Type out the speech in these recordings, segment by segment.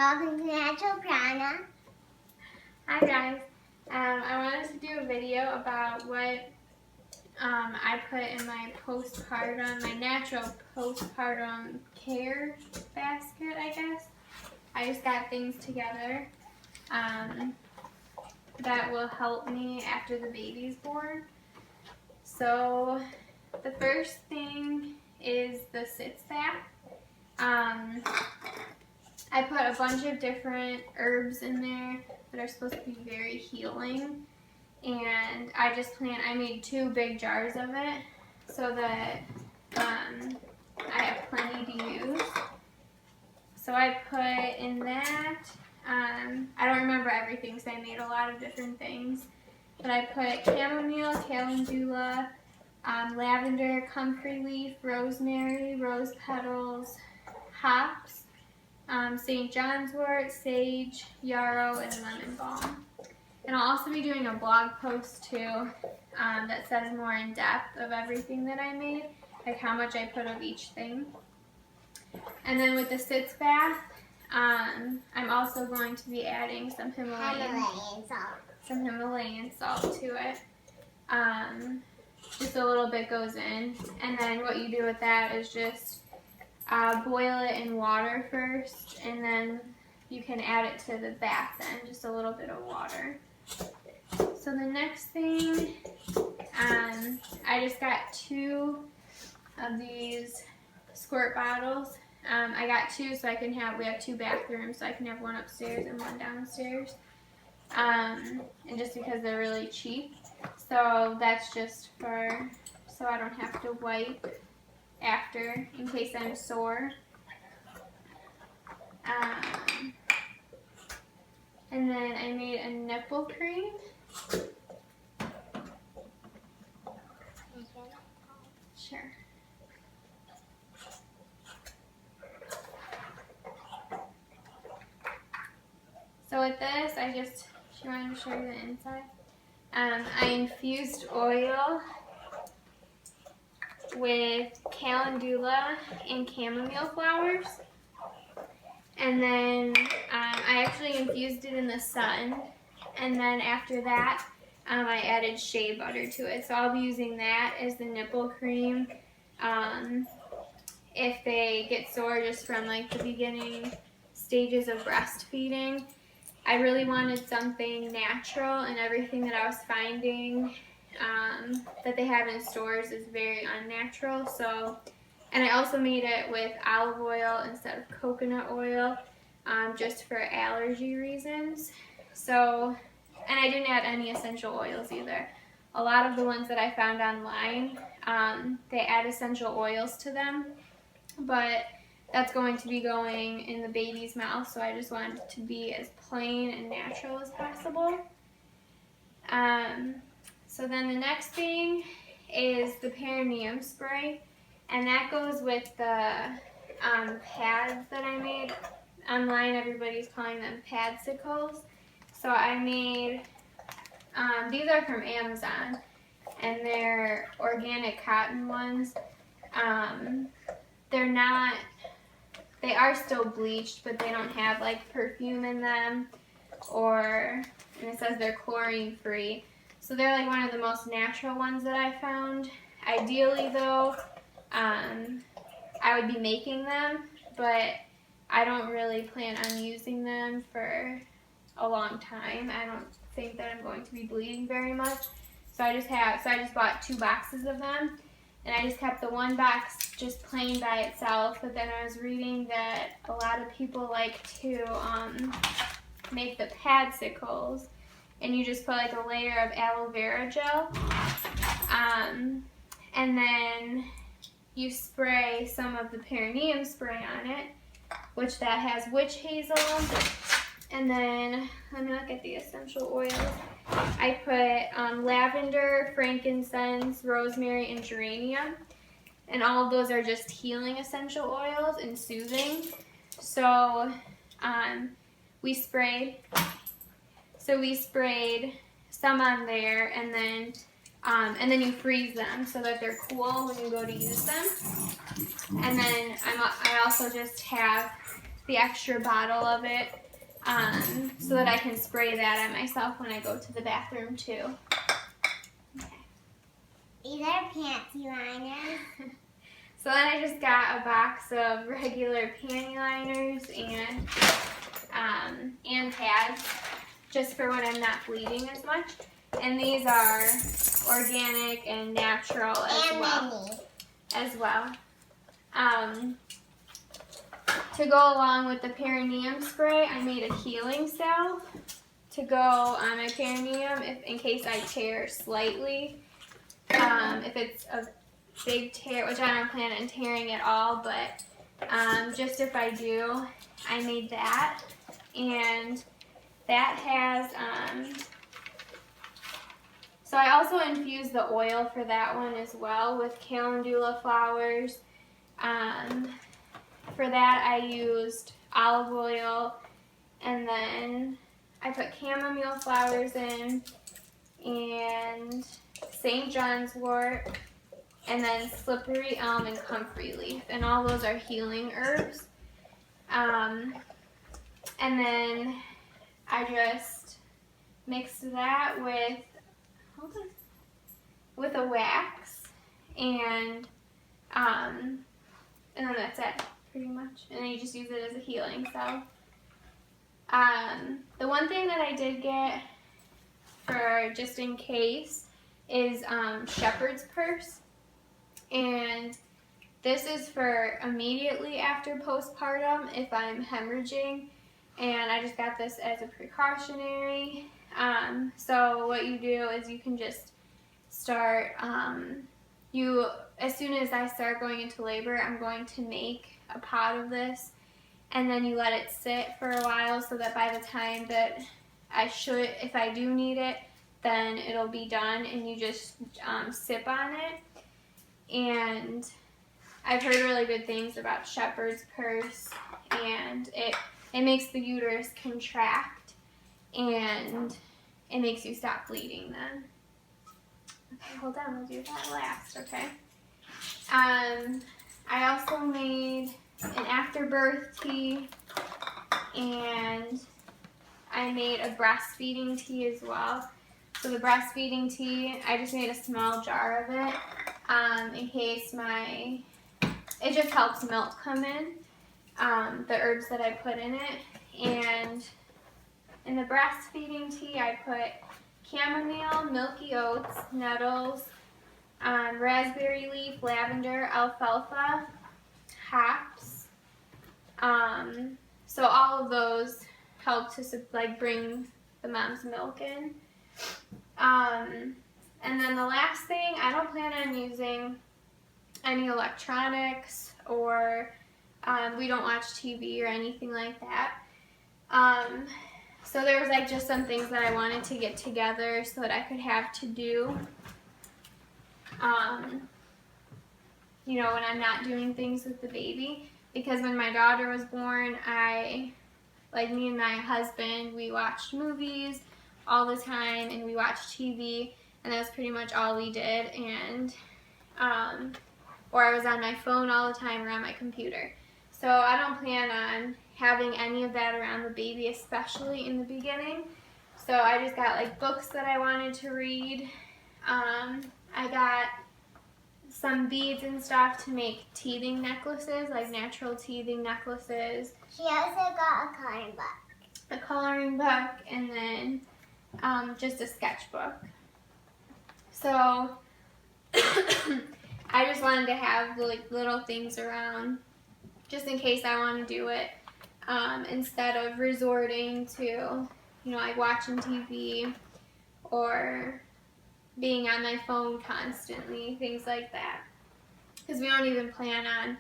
welcome to Natural Prana. Hi guys, I wanted to do a video about what I put in my natural postpartum care basket, I guess. I just got things together that will help me after the baby's born. So the first thing is the sitz bath. I put a bunch of different herbs in there that are supposed to be very healing, and I made 2 big jars of it so that I have plenty to use. So I put in that, I don't remember everything because I made a lot of different things, but I put chamomile, calendula, lavender, comfrey leaf, rosemary, rose petals, hops, St. John's wort, sage, yarrow, and lemon balm. And I'll also be doing a blog post too that says more in depth of everything that I made, like how much I put of each thing. And then with the sitz bath, I'm also going to be adding some Himalayan salt to it. Just a little bit goes in, and then what you do with that is just boil it in water first, and then you can add it to the bath then, just a little bit of water. So the next thing, I just got 2 of these squirt bottles. I got 2 so we have 2 bathrooms, so I can have one upstairs and one downstairs. And just because they're really cheap. So that's just so I don't have to wipe after in case I'm sore. And then I made a nipple cream. Sure. So with this, she wanted to show you the inside. I infused oil with calendula and chamomile flowers, and then I actually infused it in the sun, and then after that I added shea butter to it. So I'll be using that as the nipple cream if they get sore just from like the beginning stages of breastfeeding. I really wanted something natural, and everything that I was finding that they have in stores is very unnatural. And I also made it with olive oil instead of coconut oil, just for allergy reasons. And I didn't add any essential oils either. A lot of the ones that I found online, they add essential oils to them, but that's going to be going in the baby's mouth, so I just wanted it to be as plain and natural as possible. So then the next thing is the perineum spray, and that goes with the pads that I made. Online, everybody's calling them padsicles. So I made, these are from Amazon, and they're organic cotton ones. They are still bleached, but they don't have like perfume in them, and it says they're chlorine free. So they're like one of the most natural ones that I found. Ideally though, I would be making them, but I don't really plan on using them for a long time. I don't think that I'm going to be bleeding very much. So I just bought 2 boxes of them. And I just kept the one box just plain by itself, but then I was reading that a lot of people like to make the padsicles, and you just put like a layer of aloe vera gel, and then you spray some of the perineum spray on it, which that has witch hazel, and then let me look at the essential oils. I put lavender, frankincense, rosemary, and geranium. And all of those are just healing essential oils and soothing. So we sprayed some on there, and then you freeze them so that they're cool when you go to use them. And then I also just have the extra bottle of it so that I can spray that on myself when I go to the bathroom too. Okay. These are panty liners. So then I just got a box of regular panty liners and pads, just for when I'm not bleeding as much. And these are organic and natural as well. To go along with the perineum spray, I made a healing salve to go on my perineum in case I tear slightly. If it's a big tear, which I don't plan on tearing at all, but just if I do, I made that. And that has, so I also infused the oil for that one as well with calendula flowers. For that I used olive oil, and then I put chamomile flowers in, and St. John's wort, and then slippery elm and comfrey leaf, and all those are healing herbs. And then I just mixed that with a wax, and then that's it, pretty much. And then you just use it as a healing salve. The one thing that I did get for just in case is shepherd's purse. And this is for immediately after postpartum if I'm hemorrhaging. And I just got this as a precautionary. So what you do is you can just start, as soon as I start going into labor, I'm going to make a pot of this, and then you let it sit for a while so that by the time that if I do need it, then it'll be done, and you just sip on it. And I've heard really good things about shepherd's purse, and it makes the uterus contract, and it makes you stop bleeding then. Okay, hold on, we'll do that last, okay? I also made an afterbirth tea, and I made a breastfeeding tea as well. So the breastfeeding tea, I just made a small jar of it in case it just helps milk come in, the herbs that I put in it. And in the breastfeeding tea, I put chamomile, milky oats, nettles, raspberry leaf, lavender, alfalfa, hops. So all of those help to bring the mom's milk in. And then the last thing, I don't plan on using any electronics, or we don't watch TV or anything like that. So there was just some things that I wanted to get together so that I could have to do, when I'm not doing things with the baby. Because when my daughter was born, me and my husband, we watched movies all the time, and we watched TV, and that was pretty much all we did. And or I was on my phone all the time or on my computer. So I don't plan on having any of that around the baby, especially in the beginning. So I just got books that I wanted to read. I got some beads and stuff to make teething necklaces, natural teething necklaces. She also got a coloring book. A coloring book, and then just a sketchbook. So I just wanted to have little things around just in case I want to do it, instead of resorting to watching TV or being on my phone constantly, things like that. Because we don't even plan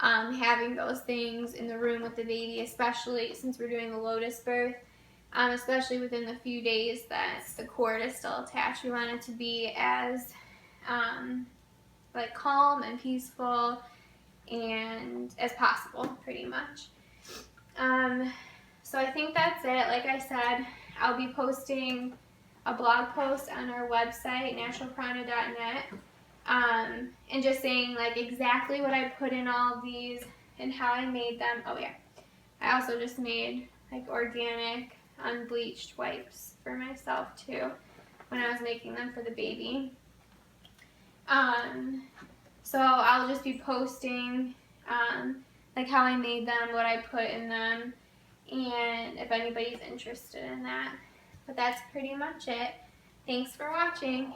on having those things in the room with the baby, especially since we're doing a lotus birth. Especially within the few days that the cord is still attached, we want it to be as calm and peaceful and as possible, pretty much. So I think that's it. Like I said, I'll be posting a blog post on our website, naturalprana.net, and just saying exactly what I put in all of these and how I made them. Oh yeah. I also just made like organic, unbleached wipes for myself too when I was making them for the baby. So I'll just be posting like how I made them, what I put in them, and if anybody's interested in that. But that's pretty much it. Thanks for watching.